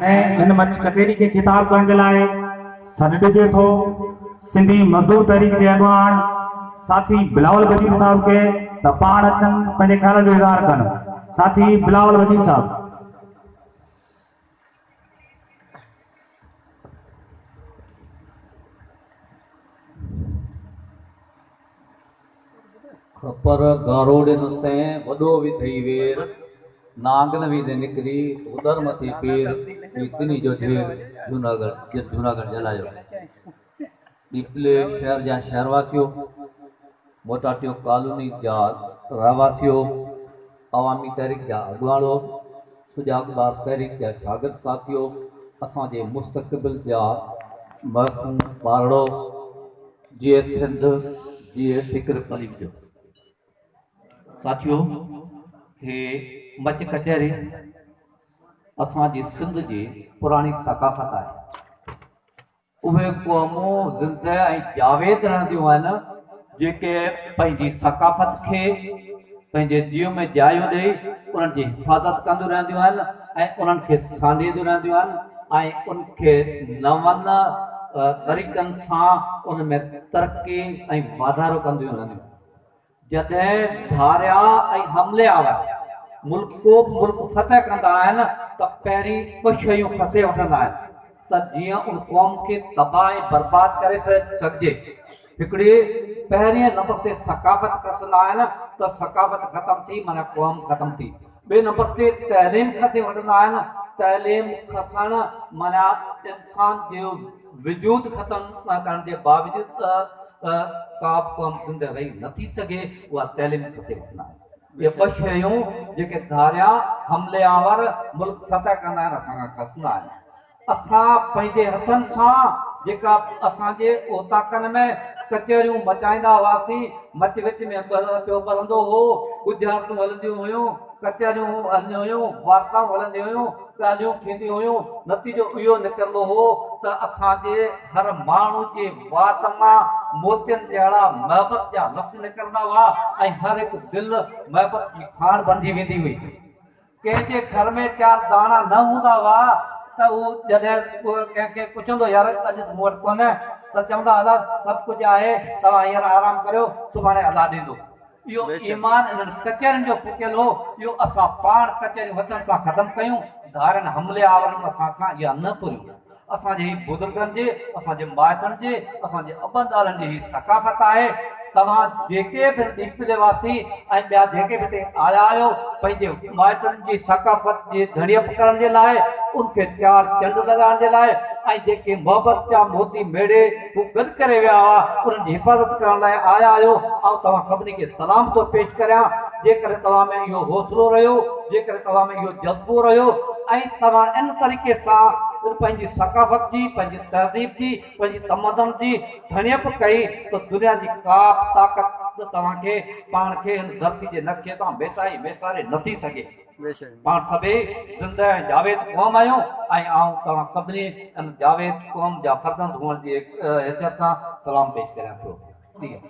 इन मंच कचेरी के खिताब करण जे लाइ सॾु ॾिजे थो सिंधी मज़दूर तहरीक जे अॻवान साथी बिलावल वजीर साहब के त पाण अचनि पंहिंजे ख़्याल जो इज़हार कनि। साथी बिलावल वजीर साहब। खपर गारोड़िन से वॾो विधई वेर नांगन विधे निकिरी उदर मथे पेर तिनी जो ढेर जूनागढ़ जलायो। डिपले शहर जा शहरवासियों मोटाटियो कॉलोनी जा रहवासियों अवामी तहरीक जा अॻवाणो सुजागबार तहरीक जा शागिर्द साथियों असांजे मुस्तक़बिल जा मसूम ॿारड़ो जीए सिंध जीए फिक्र पली जो साथियों हे मच कचहरी असांजी सिंध जी पुरानी सकाफ़त आहे। उहे क़ौमूं ज़िंदह ऐं जावेद रहंदियूं आहिनि जेके पंहिंजी सकाफ़त खे पंहिंजे दियो में जायूं ॾेई उन्हनि जी हिफ़ाज़त कंदियूं रहंदियूं आहिनि ऐं उन्हनि खे सालींदियूं रहंदियूं आहिनि ऐं उनखे नवनि तरीक़नि सां उन में तरक़ी ऐं वाधारो कंदियूं रहंदियूं। जॾहिं धारिया ऐं हमले आवर मुल्क को मुल्क फतह कंदा आहिनि त पहिरीं ॿ शयूं खसे वठंदा आहिनि त जीअं उन क़ौम खे तबाह ऐं बर्बाद करे सघिजे। हिकिड़ी पहिरीं नंबर ते सकाफ़त खसंदा आहिनि त सकाफ़त ख़तमु थी माना क़ौम ख़तमु थी। ॿिए नंबर ते तइलीम खसे वठंदा आहिनि तइलीम खसणु माना इंसान जो वजूद ख़तमु करण जे बावजूदि का क़ौम ज़िंदह रही नथी सघे उहा तइलीम खसे वठंदा आहिनि। ये ॿ शयूं जेके धारिया हमले आवर मुल्क फतह कंदा आहिनि असांखां खसंदा आहिनि। असां पंहिंजे हथनि सां जेका असांजे ओताकनि में कचहरियूं मचाईंदा हुआसीं मच विच में पियो ॿरंदो हो गुजारतूं हलंदियूं हुयूं कचहरियूं हलंदियूं हुयूं वार्ताऊं हलंदियूं हुयूं ॻाल्हियूं थींदियूं हुयूं नतीजो इहो निकिरंदो हो त असांजे हर माण्हू जे वात मां मोतियुनि जहिड़ा महबत जा लफ़्ज़ निकिरंदा हुआ ऐं हर हिकु दिलि महबत जी खाण बणिजी वेंदी हुई। कंहिंजे घर में 4 दाणा न हूंदा हुआ त उहो जॾहिं कंहिंखे पुछंदो यार अॼु त मूं वटि कोन्हे त चवंदा अला सभु कुझु आहे तव्हां हींअर आराम करियो सुभाणे अला ॾींदो। इहो ईमान इन्हनि कचहरियुनि जो फुकियल हो। इहो असां पाण कचहरियूं वचन सां ख़तमु कयूं धारनि हमले आवरनि असांखां इहा न पुरियूं। असांजे ही बुज़ुर्गनि जे असांजे माइटनि जे असांजे अबनदारनि जी ही सकाफ़त आहे। तव्हां जेके बि डिपले वासी ऐं ॿिया जेके बि हिते आया आहियो पंहिंजे माइटनि जी सकाफ़त जी धड़ियप करण जे लाइ उनखे 4 चंड लॻाइण जे लाइ ऐं जेके मोहबत जा मोती मेड़े हू गॾु करे विया हुआ उन्हनि जी हिफ़ाज़त करण लाइ आया आहियो ऐं तव्हां सभिनी खे सलाम थो पेश करियां। जेकर तव्हां में इहो हौसलो रहियो जेकर तव्हां में इहो जज़्बो रहियो ऐं तव्हां इन तरीक़े सां पंहिंजी सकाफ़त जी पंहिंजी तहज़ीब जी पंहिंजी तमदन जी धणियप कई त दुनिया जी का ताक़त तव्हांखे पाण खे हिन धरती जे नक्शे तां बेटाई वेसारे नथी सघे। पाण सभई ज़िंदह ऐं जावेद क़ौम आहियूं ऐं आऊं तव्हां सभिनी इन जावेद क़ौम जा फर्ज़ंद हुअण जी हैसियत सां सलाम पेश करियां पियो।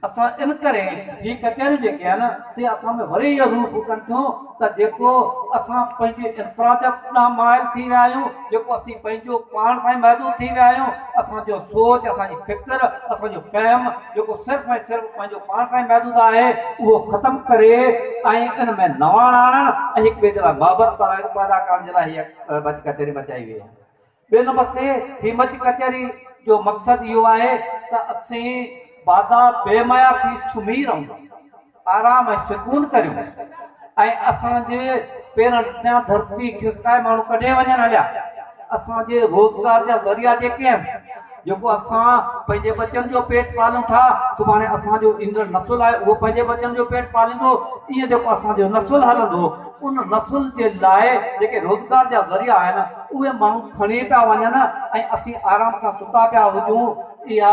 असां इन करे ही कचहरियूं जेके आहिनि से असां में वरी इहो रूह फूकनि थियूं त जेको असां पंहिंजे इंफरादियत ॾांहुं माइल थी विया आहियूं जेको असीं पंहिंजो पाण ताईं महदूद थी विया आहियूं असांजो सोच असांजी फ़िक्र असांजो फ़हम जेको सिर्फ़ु ऐं सिर्फ़ु पंहिंजो पाण ताईं महदूद आहे उहो ख़तमु करे ऐं इन में नवाण आणणु ऐं हिक ॿिए जे लाइ मोहबत पैदा करण जे लाइ हीअ मच कचहरी मचाई वई आहे। ॿिए नंबर ते हीअ मच कचहरी जो मक़सदु इहो आहे त असीं बादा बेमया थी सुम्ही रहूं आराम ऐं सुकून करियूं ऐं असांजे पेरनि सां धरती खिसकाए माण्हू कढे वञनि हलिया। असांजे रोज़गार जा ज़रिया जेके आहिनि जेको असां पंहिंजे बचनि जो पेट पालूं था सुभाणे असांजो ईंदड़ नसुल आहे उहो पंहिंजे बचनि जो पेट पालींदो। ईअं जेको असांजो नसुल हलंदो उन नसुल जे लाइ जेके रोज़गार जा ज़रिया आहिनि उहे माण्हू खणी पिया वञनि ऐं असीं आराम सां सुता पिया हुजूं। इहा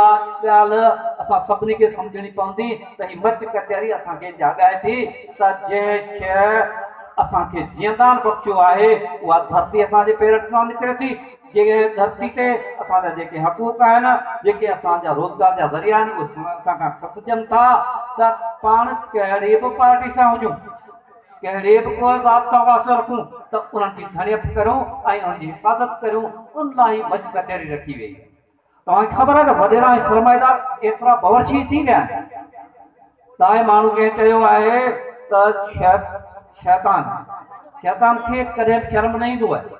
ॻाल्हि असां सभिनी खे सम्झणी पवंदी त हीअ मच कचहरी असांखे जाॻाए थी त जंहिं शइ असांखे जियंदान बख़्शियो आहे उहा धरती असांजे पेरनि सां निकिरे थी। जेके धरती ते असांजा जेके हक़ूक़ आहिनि जेके असांजा रोज़गार जा ज़रिया आहिनि उहे असांखां खसिजनि था त पाण कहिड़ी बि पार्टी सां हुजूं कहिड़े बि को ज़ात तां वास्तो रखूं त उन्हनि जी धणियप करूं ऐं उन्हनि जी हिफ़ाज़त करूं, उन लाइ ई मच कचहरी रखी वई। तव्हांखे ख़बर आहे त वॾेरा ऐं सरमाएदार एतिरा बवर्शी थी विया आहिनि। तव्हांजे माण्हू खे चयो आहे त शैतान खे कॾहिं बि शर्म न ईंदो आहे।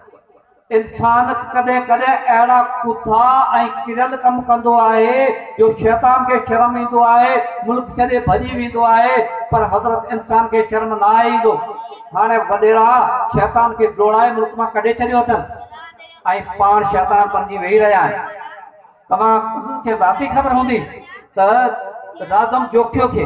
इंसान कॾहिं कॾहिं अहिड़ा कुथा ऐं किरियल कमु कंदो आहे जो शैतान खे शर्म ईंदो आहे, मुल्क छॾे भॼी वेंदो आहे, पर हज़रत इंसान खे शर्म न आहे ईंदो। हाणे वॾेरा शैतान खे डोड़ाए मुल्क मां कढे छॾियो अथनि ऐं पाण शैतान बणिजी वेही रहिया आहिनि। तव्हांखे ज़ाती ख़बर हूंदी त नाज़म जोखियो खे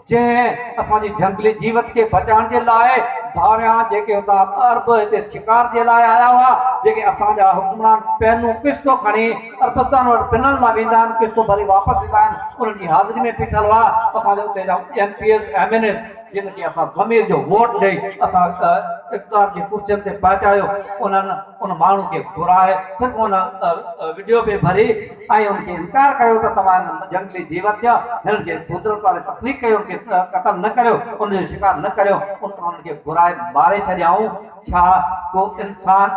जंहिं असांजी झंगली जीवत खे बचाइण जे लाइ धारियां जेके हुतां अरब हिते शिकार जे लाइ आया हुआ, जेके असांजा हुकुमरान पैनूं किश्तो खणी अरबस्तान वटि पिनण लाइ वेंदा आहिनि, किश्तो भरी वापसि ईंदा आहिनि, उन्हनि जी हाज़िरी में बीठल हुआ असांजे उते जा MPs MNs जिनखे असां ज़मीर जो वोट ॾेई असां इक़्तिदार जी कुर्सियुनि ते पहुचायो। उन्हनि उन माण्हू खे घुराए सिर्फ़ु उन वीडियो पे भरी ऐं उनखे इनकार कयो त तव्हां जंगली जीवत जा हिननि खे कुदरत वारे तख़लीक़ कयो, उनखे क़तल न करियो, उनजो शिकार न करियो, उन उन्हनि खे घुराए मारे छॾियाऊं। छा को इंसान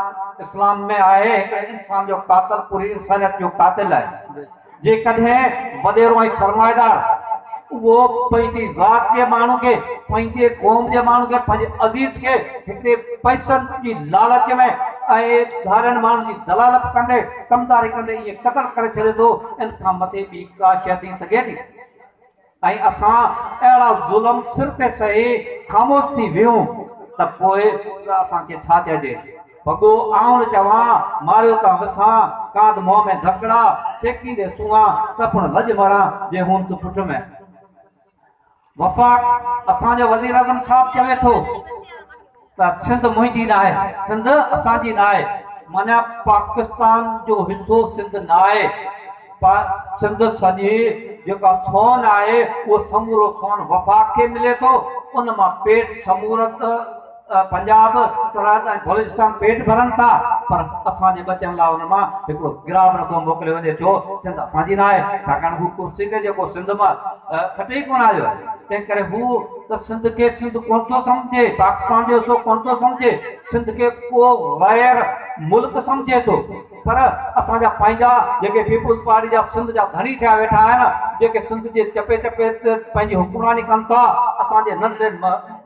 इस्लाम में आहे हिकिड़े इंसान जो कातिल पूरी इंसानियत जो कातिल आहे। जेकॾहिं वॾेरो ऐं सरमाएदार वो पंहिंजी ज़ात जे माण्हू खे, पंहिंजे क़ौम जे माण्हू खे, पंहिंजे अज़ीज़ खे हिकिड़े पैसनि जी लालच में ऐं धारियनि माण्हुनि जी दलालत कंदे कमदारी कंदे इहे क़तल करे छॾे थो, इन खां मथे ॿी का शइ थी सघे थी। ऐं असां अहिड़ा ज़ुल्म सिर ते सही ख़ामोश थी वियूं त पोइ असांखे छा चइजे? भॻो आउं चवां मारियो था विसां, कांध मुंहं में धकड़ा सेकींदे सुवां, कपण लॼ मारां जे हुन पुठ में। वफ़ाक़ असांजो वज़ीर आज़म साहब चवे थो त सिंध मुंहिंजी न आहे, सिंध असांजी न आहे। माना पाकिस्तान जो हिसो सिंध न आहे। सिंध सॼी जेका सोन आहे उहो समूरो सोन वफ़ाक़ खे मिले थो। उन मां पेट समूरत पंजाब सरहद ऐं बलोचिस्तान पेट भरनि था, पर असांजे बचनि लाइ उन मां हिकिड़ो गिराव नथो मोकिलियो वञे। छो? सिंध असांजी न आहे, छाकाणि हू कुर्सी ते जेको सिंध मां खटे ई कोन आयो आहे। तंहिं करे हू त सिंध खे सिंध कोन थो सम्झे, पाकिस्तान जो हिसो कोन थो सम्झे, सिंध खे को गैर मुल्क सम्झे थो। पर असांजा पंहिंजा जेके पीपुल्स पार्टी जा सिंध जा धणी थिया वेठा आहिनि, जेके सिंध जे चपे चपे ते पंहिंजी हुकुमरानी कनि था, असांजे नंढे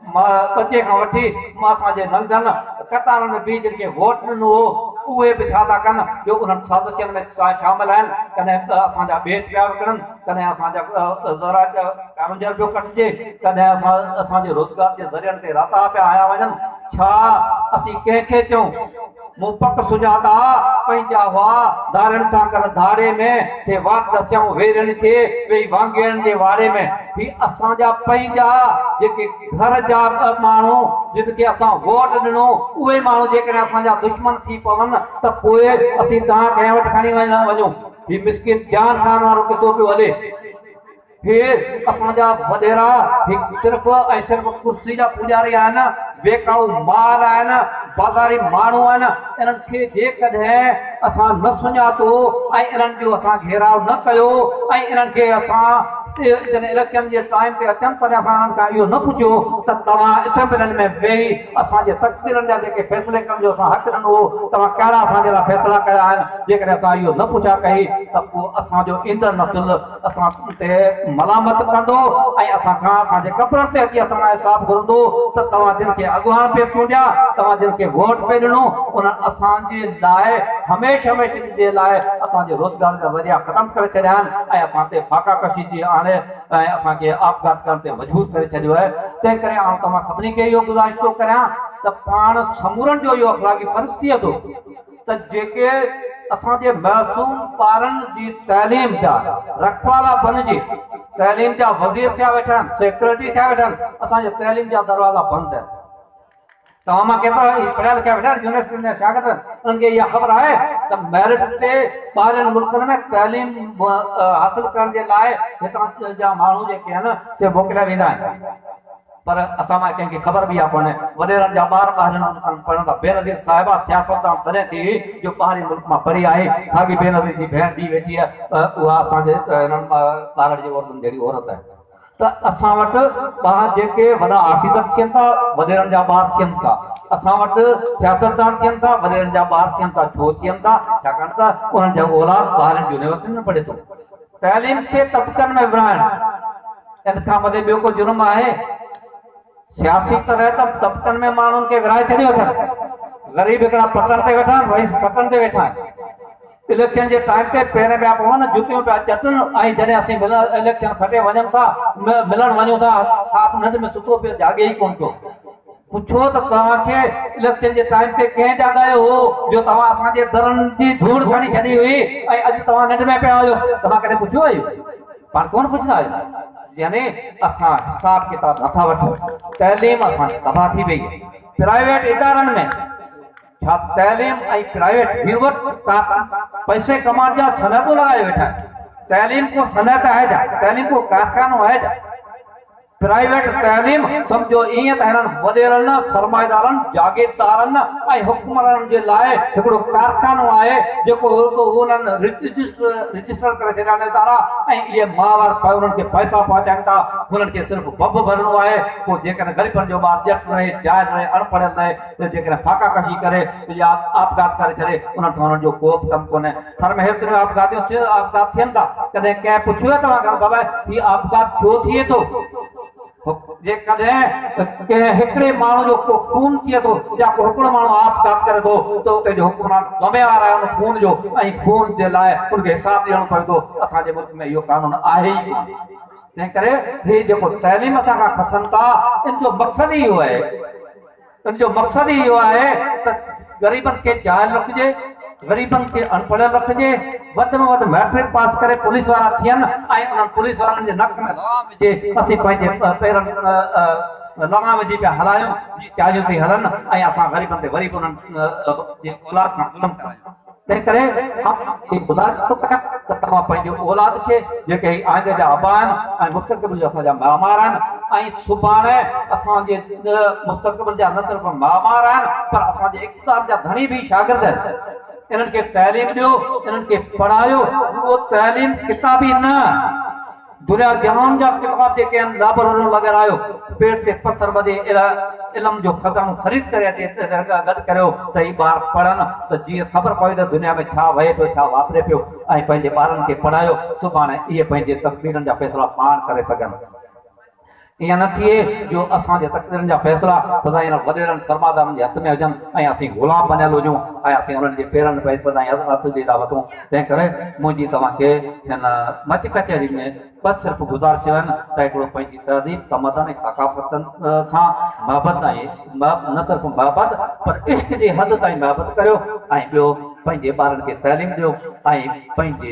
बचे खां वठी असांजे नंढनि कतारनि में बीह जिनखे वोट ॾिनो हो, उहे बि छा था कनि जो उन्हनि साज़िशनि में शामिल आहिनि। कॾहिं असांजा ॿेट पिया विकिणनि, कॾहिं असांजा ज़रात कामंजर पियो कटिजे, कॾहिं असांजे रोज़गार जे ज़रियनि ते राता पिया हया वञनि। छा असीं कंहिंखे चऊं? मूं पक सुञाता पंहिंजा हुआ धारनि सां कर धाड़े में थे वात दसियाऊं वेरनि खे वेही वांगेरनि जे वारे में। ही असांजा पंहिंजा जेके घर जा माण्हू जिनखे असां वोट ॾिनो, उहे माण्हू जेकॾहिं असांजा दुश्मन थी पवनि त पोइ असीं तव्हां कंहिं वटि खणी वञूं। ही मिसकिन जान खान वारो किसो पियो हले। हे असांजा वॾेरा सिर्फ़ ऐं सिर्फ़ कुर्सी जा पुॼारी आहिनि, वेकाऊ माल आहिनि, बाज़ारी माण्हू आहिनि। इन्हनि खे जेकॾहिं असां न सुञातो ऐं इन्हनि जो असां घेराव न कयो ऐं इन्हनि खे असां इलेक्शन जे टाइम ते अचनि तॾहिं असां इन्हनि खां इहो न पुछियो त तव्हां असेंबलियुनि में वेही असांजे तक़दीरनि जा जेके फ़ैसिले करण जो असां हक़ ॾिनो हो, तव्हां कहिड़ा असांजे लाइ फ़ैसिला कया आहिनि? जेकॾहिं असां इहो न पुछा कई त पोइ असांजो ईंदड़ नसुल असां ते मलामत कंदो ऐं असां खां असांजे कपड़नि ते अची असां हिसाब घुरंदो त तव्हां जिन खे अॻुवान पे चूंडिया, तव्हां जिन खे वोट पे ॾिनो, उन्हनि असांजे लाइ हमेशह जे लाइ असांजे रोज़गार जा ज़रिया ख़तमु करे छॾिया आहिनि ऐं असां ते फाका कशी जी आणे ऐं असांखे आपघात करण ते मजबूर करे छॾियो आहे। तंहिं करे आउं तव्हां सभिनी खे इहो गुज़ारिश थो करियां त पाण समूरनि जो इहो अख़लाक़ी फ़र्ज़ थिए थो त जेके असांजे मासूम ॿारनि जी तइलीम जा रखवाला बणिजी तइलीम जा वज़ीर थिया वेठा आहिनि, सेक्रेटरी थिया वेठा आहिनि, असांजे तइलीम जा दरवाज़ा बंदि आहिनि। तव्हां मां केतिरा पढ़िया लिखिया वेठा आहिनि यूनिवर्सिटी जा शागिर्द, उन्हनि खे इहा ख़बर आहे त मेरिट ते ॿाहिरिनि मुल्कनि में तइलीम हासिल करण जे लाइ हितां जा माण्हू जेके आहिनि से मोकिलिया वेंदा आहिनि। पर असां मां कंहिंखे ख़बर बि आहे कोन्हे। वॾेरनि जा ॿार ॿाहिरिनि मुल्कनि पढ़ंदा। बेनज़ीर साहिबा सियासतदान तॾहिं थी हुई जो ॿाहिरि मुल्क मां पढ़ी आहे। साॻी बेनज़ीर जी भेण ॿी वेठी आहे, उहा असांजे हिननि ॿारनि जी औरतुनि जहिड़ी औरत आहे। त असां वटि ॿार जेके वॾा ऑफिसर थियनि था वॾेरनि जा ॿार थियनि था, असां वटि सियासतदान थियनि था वॾेरनि जा ॿार थियनि था। छो थियनि था? छाकाणि त उन्हनि जो औलाद ॿाहिरि यूनिवर्सिटी में पढ़े थो। तइलीम खे तबक़नि में विराइणु इन खां वधे ॿियो को जुर्म आहे? सियासी तरह त तबक़नि में माण्हुनि खे विराए छॾियो अथनि। ग़रीब हिकिड़ा पटन ते वेठा आहिनि, रईस पटन ते वेठा आहिनि। इलेक्शन जे टाइम ते पहिरें पिया पवनि जुतियूं पिया चटनि, ऐं जॾहिं असीं इलेक्शन खटे वञनि था मिलण वञूं था साफ़ नंढ में सुतो पियो जागे ई कोन पियो। पुछो त तव्हांखे इलेक्शन जे टाइम ते कंहिं जाॻायो हो जो तव्हां असांजे दरनि जी धूड़ खणी छॾी हुई ऐं अॼु तव्हां नंढ में पिया आहियो? तव्हां कॾहिं पुछियो आहियो? पाण कोन पुछंदा आहियो। यानी असां हिसाब किताब नथा वठूं। तइलीम असांजी तबाह थी वई। प्राइवेट इदारनि में छा तइलीम ऐं प्राइवेट पैसे कमाइण जा सनतूं लॻाए वेठा आहिनि। तइलीम को सनत आहे छा? तइलीम को कारखानो आहे छा? प्राइवेट तइलीम सम्झो ईअं त हिननि वॾेरनि सरमाएदारनि जागीरदारनि ऐं हुकुमराननि जे लाइ हिकिड़ो कारखानो आहे जेको उन्हनि रजिस्टर करे छॾिया आहिनि इदारा, ऐं इहे माहवार उन्हनि खे पैसा पहुचाइनि था। हुननि खे सिर्फ़ु बब भरणो आहे। पोइ जेकॾहिं ग़रीबनि जो ॿारु ॼट रहे, जाइल रहे, अणपढ़ियल रहे, जेकॾहिं फाका कशी करे या आपघात करे छॾे उन्हनि सां हुननि जो को बि कमु कोन्हे। थर में हेतिरियूं आपघात थियनि था। कॾहिं कंहिं पुछियो तव्हां खां बाबा हीउ आपघात छो थिए थो? जेकॾहिं हिकिड़े माण्हू जो को खून थिए थो या को हिकिड़ो माण्हू आपघात करे थो त उते जो हुकुमरान ज़िम्मेवार आहे उन खून जो, ऐं खून जे लाइ उनखे हिसाब ॾियणो पवे थो। असांजे मुल्क में इहो कानून आहे ई कोन। तंहिं करे हीउ जेको तइलीम असां खां खसनि था इन जो मक़सदु ई इहो आहे। इन जो मक़सदु ई इहो आहे त ग़रीबनि खे जाइल रखिजे, ग़रीबनि खे अनपढ़ियल रखिजे, वधि में वधि मैट्रिक पास करे पुलिस वारा थियनि ऐं उन्हनि पुलिस वारनि जे नक में लॻाम विझे। असीं पंहिंजे पेरनि लॻाम विझी पिया हलायूं चाहियूं थी हलनि ऐं असां ग़रीबनि ते वरी बि उन्हनि जे औलाद खां क़लम करायूं। तंहिं करे गुज़ारिश थो कयां त तव्हां पंहिंजे औलाद खे जेके आइंदे जा अबा आहिनि ऐं मुस्तक़बिल जो असांजा मामार आहिनि ऐं सुभाणे असांजे मुस्तक़बिल जा न सिर्फ़ु मामार आहिनि पर असांजे इक़्तिदार जा धणी बि शागिर्द आहिनि। इन्हनि खे तइलीम ॾियो, इन्हनि खे पढ़ायो। उहो तइलीम किताबी न, दुनिया जहान जा किताब जेके आहिनि लाइब्रेरियूं लॻारायो, पेट ते पथर ॿधे इल्म जो ख़ज़ानो ख़रीद करे अचे गॾु करियो त ही ॿार पढ़नि त जीअं ख़बर पवे त दुनिया में छा वहे पियो, छा वापरे पियो, ऐं पंहिंजे ॿारनि खे पढ़ायो। सुभाणे इहे पंहिंजे तक़दीरनि जा फ़ैसिला पाण करे सघनि। ईअं न थिए जो असांजे तक़दीरनि जा फ़ैसिला सदाईं हिन वॾेरनि सरमादारनि जे हथ में हुजनि ऐं असीं ग़ुलाम बणियल हुजूं ऐं असीं हुननि जे पेरनि पई सदाईं हथ ॾेई था वठूं। तंहिं करे मुंहिंजी तव्हांखे हिन मच कचहरी में बस सिर्फ़ु गुज़ारिश आहिनि त हिकिड़ो पंहिंजी तहज़ीब, तमदन ऐं सक़ाफ़तनि सां मुहबत ऐं न सिर्फ़ु मुहबत पर इश्क जी हद ताईं मुहबत करियो ऐं ॿियो पंहिंजे ॿारनि खे तइलीम ॾियो ऐं पंहिंजे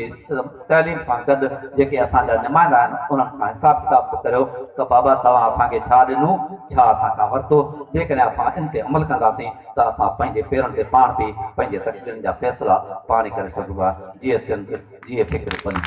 तइलीम सां गॾु जेके असांजा नुमाइंदा आहिनि उन्हनि खां हिसाब किताब करियो त बाबा तव्हां असांखे छा ॾिनो, छा असां खां वरितो। जेकॾहिं असां इन ते अमल कंदासीं त असां पंहिंजे पेरनि ते पाण बि पंहिंजे तक़दीरनि जा फ़ैसिला पाण ई करे सघूं था। जीअं सिंध, जीअं फ़िक्र बनी